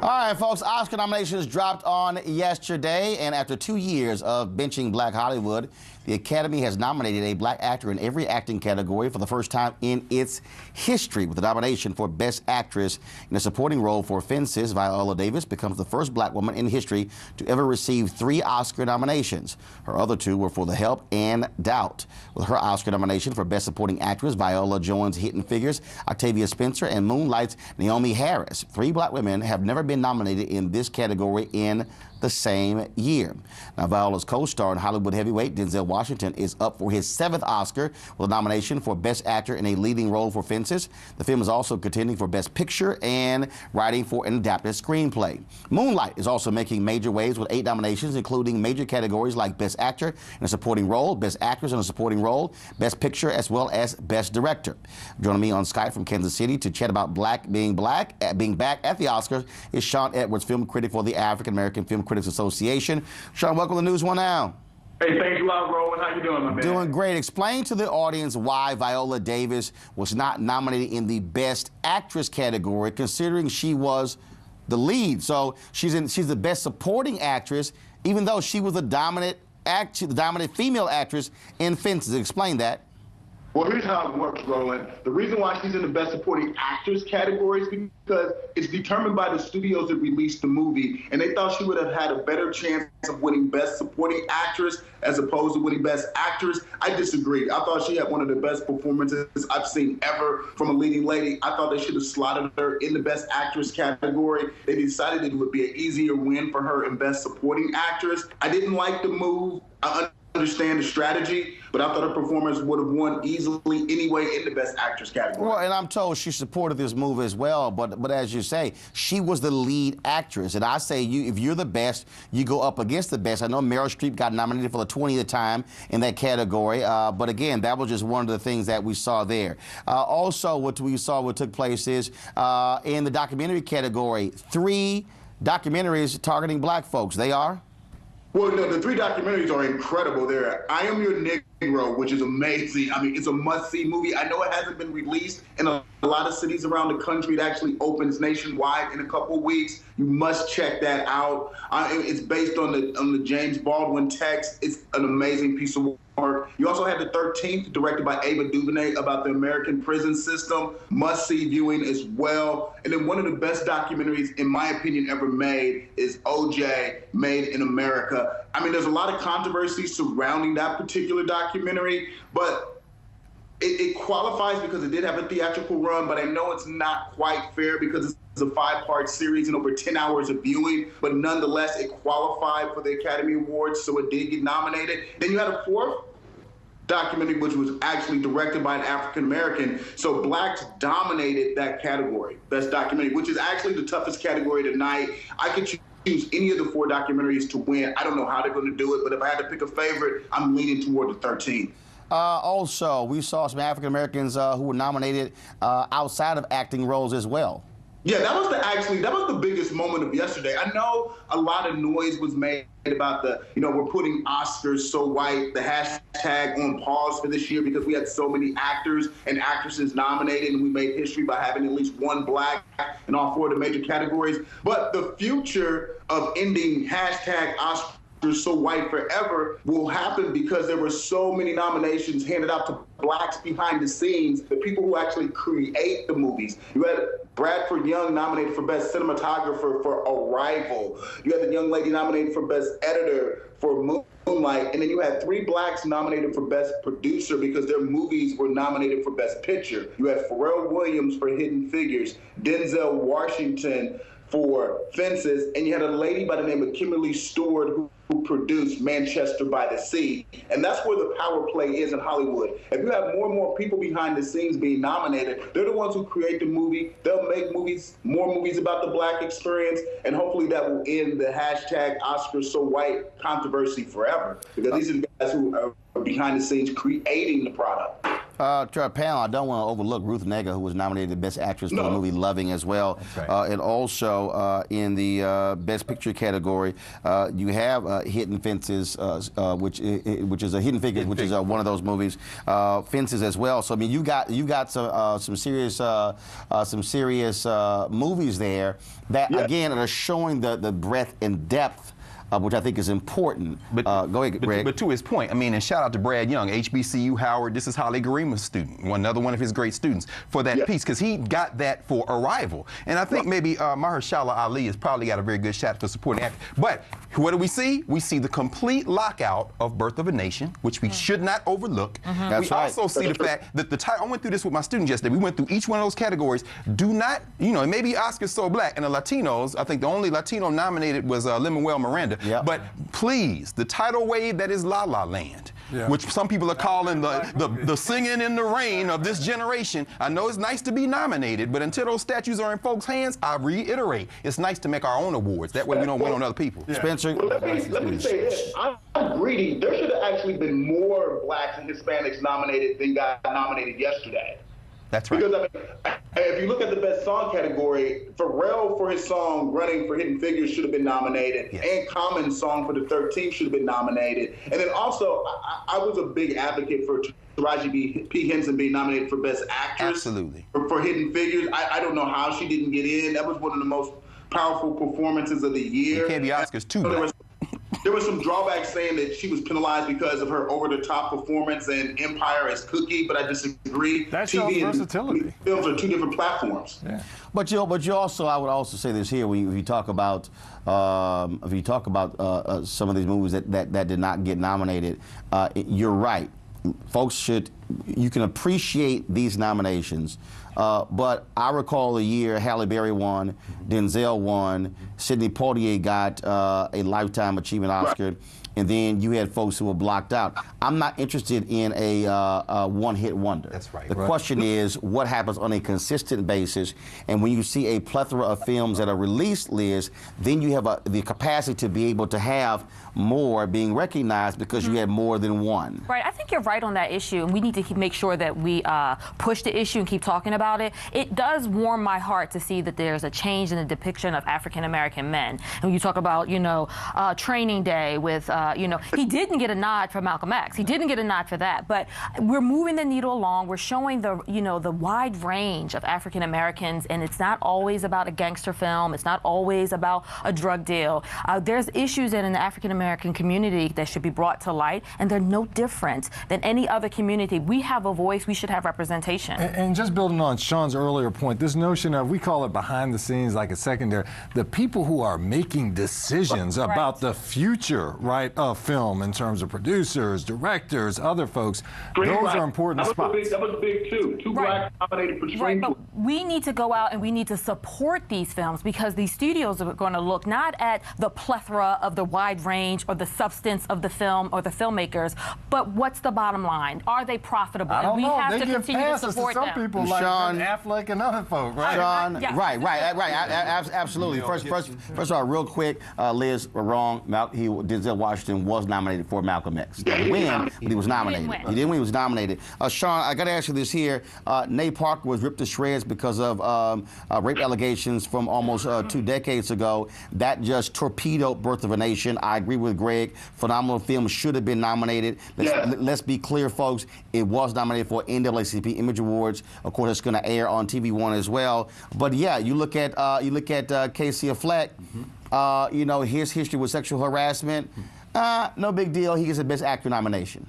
All right, folks, Oscar nominations dropped on yesterday, and after 2 years of benching Black Hollywood, the Academy has nominated a black actor in every acting category for the first time in its history, with the nomination for Best Actress in a supporting role for Fences. Viola Davis becomes the first black woman in history to ever receive 3 Oscar nominations. Her other 2 were for The Help and Doubt. With her Oscar nomination for Best Supporting Actress, Viola joins Hidden Figures, Octavia Spencer, and Moonlight's Naomi Harris. 3 black women have never been nominated in this category in the same year. Now, Viola's co-star and Hollywood heavyweight Denzel Washington is up for his 7th Oscar with a nomination for Best Actor in a leading role for Fences. The film is also contending for Best Picture and writing for an adapted screenplay. Moonlight is also making major waves with 8 nominations, including major categories like Best Actor in a Supporting Role, Best Actress in a Supporting Role, Best Picture, as well as Best Director. Joining me on Skype from Kansas City to chat about being back at the Oscars is Sean Edwards, film critic for the African American Film Critics Association. Sean, welcome to NewsOne Now. Hey, thanks a lot, Roland. How you doing, my man? Doing great. Explain to the audience why Viola Davis was not nominated in the Best Actress category, considering she was the lead. So she's the Best Supporting Actress, even though she was the dominant female actress in Fences. Explain that. Well, here's how it works, Roland. The reason why she's in the Best Supporting Actress category is because it's determined by the studios that released the movie, and they thought she would have had a better chance of winning Best Supporting Actress as opposed to winning Best Actress. I disagree. I thought she had one of the best performances I've seen ever from a leading lady. I thought they should have slotted her in the Best Actress category. They decided it would be an easier win for her in Best Supporting Actress. I didn't like the move. I understand the strategy, but I thought her performance would have won easily anyway in the Best Actress category. Well, and I'm told she supported this move as well, but as you say, she was the lead actress. And I say, if you're the best, you go up against the best. I know Meryl Streep got nominated for the 20th time in that category, but again, that was just one of the things that we saw there. Also, what we saw what took place is in the documentary category, 3 documentaries targeting black folks. They are? Well, no, the 3 documentaries are incredible. They're I Am Your Negro, which is amazing. I mean, it's a must-see movie. I know it hasn't been released in a lot of cities around the country. It actually opens nationwide in a couple weeks. You must check that out. It's based on the James Baldwin text. It's an amazing piece of work. You also have The 13th, directed by Ava DuVernay, about the American prison system. Must-see viewing as well. And then one of the best documentaries, in my opinion, ever made is O.J. Made in America. I mean, there's a lot of controversy surrounding that particular documentary, but it qualifies because it did have a theatrical run, but I know it's not quite fair because it's a 5-part series and over 10 hours of viewing, but nonetheless, it qualified for the Academy Awards, so it did get nominated. Then you had a 4th documentary, which was actually directed by an African-American, so blacks dominated that category, Best Documentary, which is actually the toughest category tonight. I could choose any of the 4 documentaries to win. I don't know how they're going to do it, but if I had to pick a favorite, I'm leaning toward the 13th. Also, we saw some African Americans who were nominated outside of acting roles as well. Yeah, that was the biggest moment of yesterday. I know a lot of noise was made about we're putting Oscars so white, the hashtag on pause for this year because we had so many actors and actresses nominated, and we made history by having at least 1 black in all 4 of the major categories. But the future of ending hashtag Oscars so white forever will happen because there were so many nominations handed out to blacks behind the scenes, the people who actually create the movies. You had Bradford Young nominated for Best Cinematographer for Arrival. You had the young lady nominated for Best Editor for Moonlight. And then you had 3 blacks nominated for Best Producer because their movies were nominated for Best Picture. You had Pharrell Williams for Hidden Figures, Denzel Washington for Fences, and you had a lady by the name of Kimberly Stewart who produced Manchester by the Sea. And that's where the power play is in Hollywood. If you have more and more people behind the scenes being nominated, they're the ones who create the movie. They'll make more movies about the black experience, and hopefully that will end the hashtag Oscars so white controversy forever. Because these are the guys who are behind the scenes creating the product. To our panel, I don't want to overlook Ruth Negga, who was nominated Best Actress for the movie Loving as well. That's right. And also in the Best Picture category, you have Hidden Fences, which is a Hidden Figures, which is one of those movies. Fences as well. So I mean, you got some serious movies there that again are showing the breadth and depth. Which I think is important. But, go ahead, Greg. But to his point, I mean, and shout out to Brad Young, HBCU Howard. This is Holly Garima's student, another one of his great students, for that piece, because he got that for Arrival. And I think maybe Mahershala Ali has probably got a very good shot for supporting actor. But what do we see? We see the complete lockout of Birth of a Nation, which we should not overlook. That's we right. also see the fact that the title, I went through this with my students yesterday, we went through each one of those categories. Do not, you know, maybe Oscar's so black, and the Latinos, I think the only Latino nominated was Lin-Manuel Miranda. But please, the tidal wave that is La La Land, which some people are calling the singing in the rain of this generation. I know it's nice to be nominated, but until those statues are in folks' hands, I reiterate, it's nice to make our own awards. That way we don't win on other people. Spencer? Well, let me say this. I'm greedy. There should have actually been more blacks and Hispanics nominated than got nominated yesterday. That's right. Because, I mean, if you look at the Best Song category, Pharrell for his song Running for Hidden Figures should have been nominated, and Common's song for The 13th should have been nominated. And then also, I was a big advocate for Taraji P. Henson being nominated for Best Actress. Absolutely. For Hidden Figures. I don't know how she didn't get in. That was one of the most powerful performances of the year. It can't be Oscars too black. There was some drawbacks saying that she was penalized because of her over-the-top performance in Empire as Cookie, but I disagree. That shows versatility. Films are two different platforms. Yeah. But you also, I would also say this here: when you talk about, some of these movies that did not get nominated, you're right. Folks you can appreciate these nominations. But I recall a year Halle Berry won, Denzel won, Sidney Poitier got a Lifetime Achievement Oscar, and then you had folks who were blocked out. I'm not interested in a one-hit wonder. That's right. The question is, what happens on a consistent basis? And when you see a plethora of films that are released, Liz, then you have the capacity to be able to have more being recognized because you had more than one. Right. I think you're right on that issue, and we need to make sure that we push the issue and keep talking about it. It does warm my heart to see that there's a change in the depiction of African-American men. And when you talk about, Training Day with, he didn't get a nod for Malcolm X. He didn't get a nod for that. But we're moving the needle along. We're showing the wide range of African-Americans, and it's not always about a gangster film. It's not always about a drug deal. There's issues in the African-American community that should be brought to light, and they're no different than any other community. We have a voice. We should have representation. And just building on Sean's earlier point, this notion of, we call it behind the scenes, like a secondary, the people who are making decisions about the future, of film in terms of producers, directors, other folks, those are important spots. That was big too. Two blacks nominated for screenplay. But we need to go out and we need to support these films, because these studios are going to look not at the plethora of the wide range or the substance of the film or the filmmakers, but what's the bottom line? Are they profitable? I don't and we know. have They to give continue to passes support to some them. people like Sean, Ben Affleck and other folks, right? Sean, Yeah. right. Absolutely. First of all, real quick, Liz, we're wrong. Denzel Washington was nominated for Malcolm X. He didn't win, but he was nominated. He didn't win, he was nominated. Sean, I got to ask you this here. Nate Parker was ripped to shreds because of rape allegations from almost 2 decades ago. That just torpedoed Birth of a Nation. I agree with Greg. Phenomenal film, should have been nominated. Let's be clear, folks. It was nominated for NAACP Image Awards. Of course, it's going to air on TV One as well. But yeah, you look at Casey Affleck. His history with sexual harassment. No big deal. He gets a Best Actor nomination.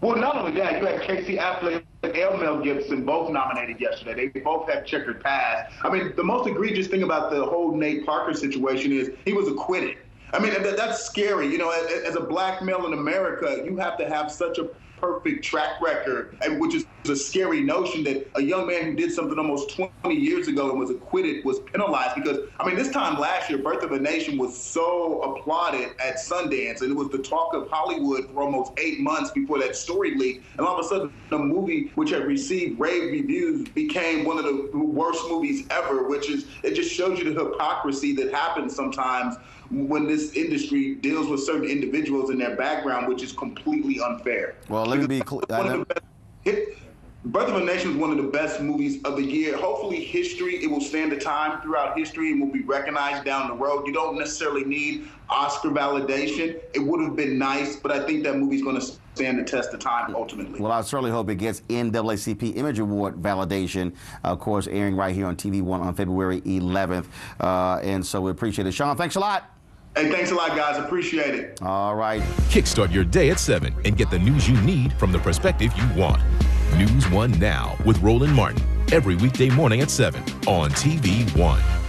Well, not only that, you had Casey Affleck and Mel Gibson both nominated yesterday. They both had checkered past. I mean, the most egregious thing about the whole Nate Parker situation is he was acquitted. I mean, that's scary. As a black male in America, you have to have such a perfect track record, which is a scary notion that a young man who did something almost 20 years ago and was acquitted was penalized. Because, this time last year, Birth of a Nation was so applauded at Sundance, and it was the talk of Hollywood for almost 8 months before that story leaked. And all of a sudden, the movie, which had received rave reviews, became one of the worst movies ever, it just shows you the hypocrisy that happens sometimes when this industry deals with certain individuals in their background, which is completely unfair. Well, let me be clear. Birth of a Nation is one of the best movies of the year. Hopefully it will stand the time throughout history and will be recognized down the road. You don't necessarily need Oscar validation. It would have been nice, but I think that movie's going to stand the test of time ultimately. Well, I certainly hope it gets NAACP Image Award validation, of course, airing right here on TV1 on February 11th. And so we appreciate it. Sean, thanks a lot. Hey, thanks a lot, guys. Appreciate it. All right. Kickstart your day at 7 and get the news you need from the perspective you want. NewsOne Now with Roland Martin. Every weekday morning at 7 on TV1.